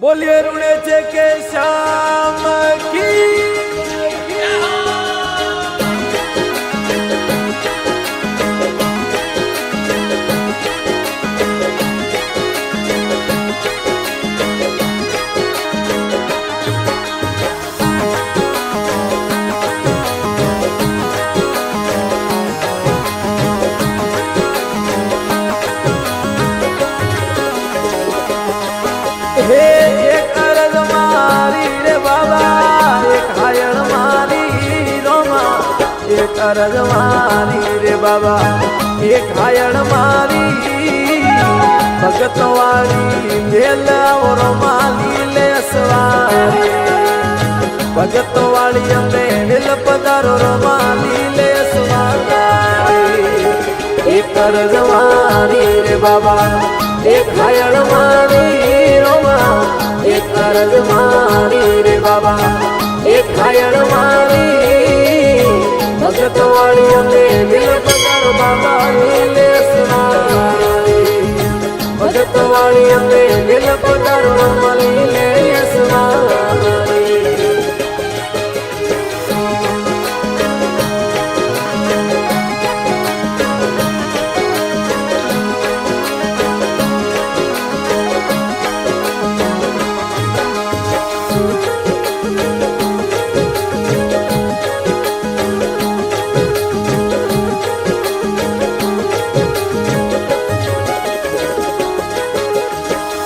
બોલીએ રૂડે છે કે શ્યામ કી હે એક અરજ મારી રે બાબા એક હાયણ મારી રોમા એક અરજ મારી રે બાબા એક હાયણ મારી ભગત વાળી મેલા રોમાલી લે સવારી ભગત વાળી અમે હિલ પધારો રોમાલી લે સવારી એક અરજ મારી રે બાબા એક હાયણ મારી રોમા એક અરજ મારી રે બાબા એક હાયણ મારી ભગત વાળી અમે દિલ પધાર બાબા લે સવારી ભગત વાળી અમે દિલ પધાર મળી લે સવારી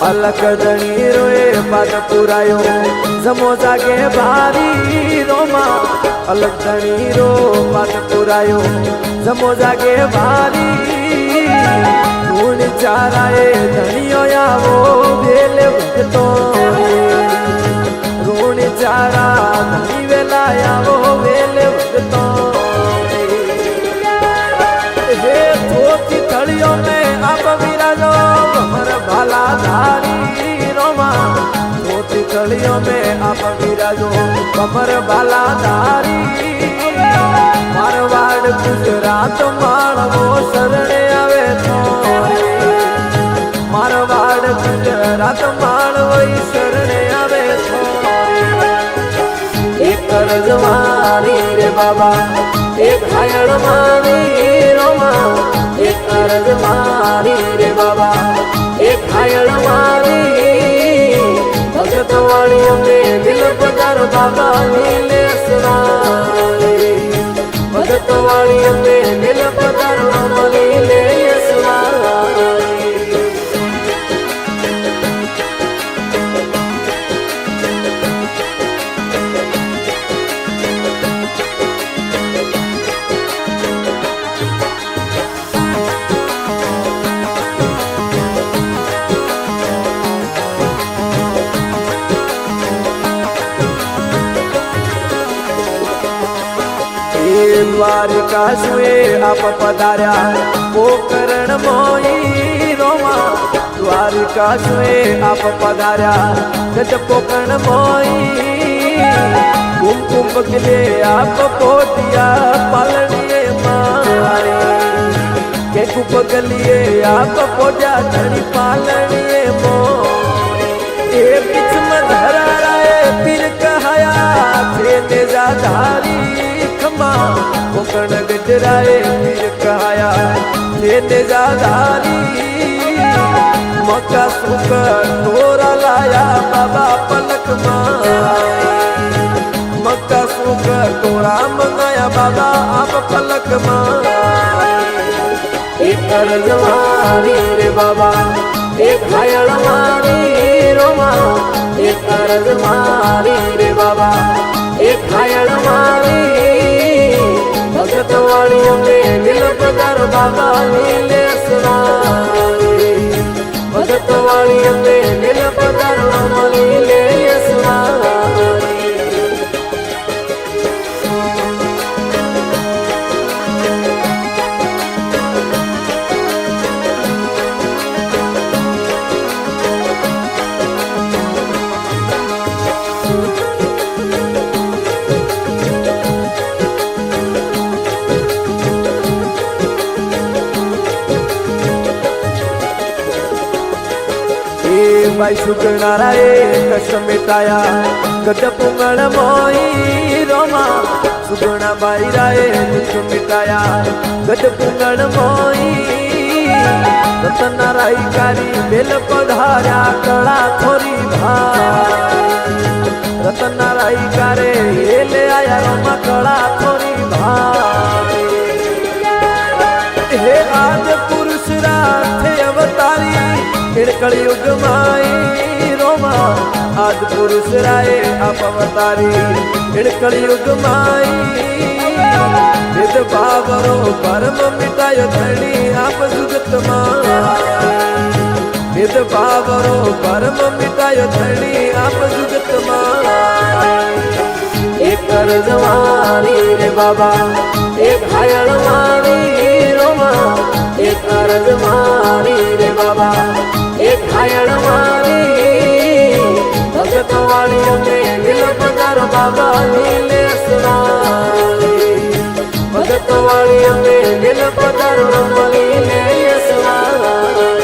અલક ધણી રોએ પાદ પુરાયો જમો જાગે ભારી રોમા અલક ધણી રો પાદ પુરાયો જમો જાગે ભારી ગુણ ચારાએ ધણીઓ આવો વેલે ભગતો ઋણ ચારા ધણી વેલા આવો વેલે ભગતો હે ધોતી થળીઓ ને આપ વિરાજો ભમર ભાલા ધારી રોમા ધોતી થળીઓ ને આપ વિરાજો ભમર ભાલા ધારી મારવાડ ગુજરાત માળવો શરણે આવે તો મારવાડ ગુજરાત માળવો શરણે આવે તો એક અરજ મારી રે બાબા એક હાયણ મારી રોમા એક અરજ મારી રે બાબા એક હાયણ મારી ભગત વાળી અમે દિલ પધાર બાબા લે સવારી ભગત વાળી અમે દિલ પધાર મળી લે સવારી દ્વારિકા સુએ આપ પધાર્યા પોકરણ મોઈ રોમા દ્વારિકા સુએ આપ પધાર્યા ગજ પોકરણ મોઈ કુમકુમ પગલે આપ પોટિયા પાલણીએ મારી કે કુપગલીએ આપ પોટ્યા ધણી પાલણીએ મોઈ એ બીચમ ધરારાએ પીર કહાયા છે તેજા ધારી કોકણ ગજરાએ પીર કહાયા છે તેજા ધારી મકા સુક તોરા લાયા બાબા પલકમાં મકા સુક તોરા મંગાયા બાબા આપ પલકમાં એક અરજ મારી રે બાબા એક હાયણ મારી રોમા એક અરજ મારી રે બાબા એક હાયણ મારી ભગત વાળી અમે દિલ પધાર બાબા લે સવારી ભગત વાળી અમે દિલ પધાર મળી લે સવારી भाई सुगणारा कष्ट मिटाया गद पुंगण मोई रोमा सुगुणा भाई राय दुख मिटाया गद पुंगण मोई रतन राई कारी बेल पधारा कड़ा खोरी भाई रतन राई कारे ले आया रोमा कड़ा खोरी भाई हे आज पुरुष राथे अवतारी कलयुग माई रोमा आज पुरुष राय आप अवतारी कलयुग माई भेद भावरो परम मिटायो धनी आप जुगत माई भेद भावरो परम मिटायो धनी आप जुगत माई एक कर्जवानी रे बाबा एक घायल मारी रोमा एक कर्जवानी रे बाबा एक घायल मारी भगत वाली में दिल पधार बाबा नीले सुनाई भगत वाली में दिल पधार बाबा नीले सुनाई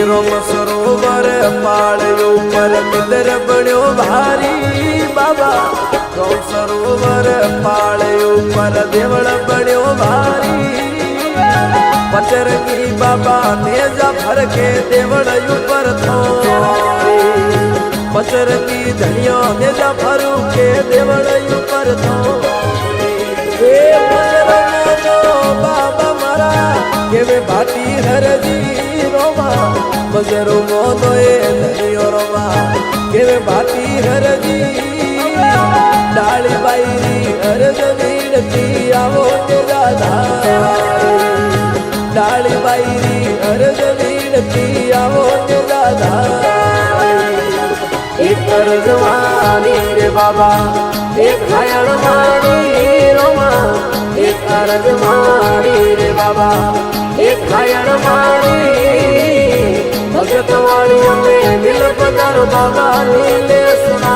रोम सरोवर पाड़ो पर मिदर बण्यो भारी बाबा रोम सरोवर पाड़ो पर देवल बण्यो भारी पचरंगी बाबा नेजा भर के देवल ऊपर थो पचरंगी धनियो नेजा भर के देवल ऊपर थो बाबा मारा के वे भाटी हरजी रोमा मजरो मोनो धनियो रोमा के वे भाटी हरजी डाली बाईरी हरज वीड़ती आवो तेरा डाली बाईरी हरज वीड़ती आवो तेरा एक कर्जवानी रे बाबा एक घायल मारी रोमा एक कर्जवानी रे बाबा एक घायल मारी भगत वाली में दिल पधार बाबा नीले सुना।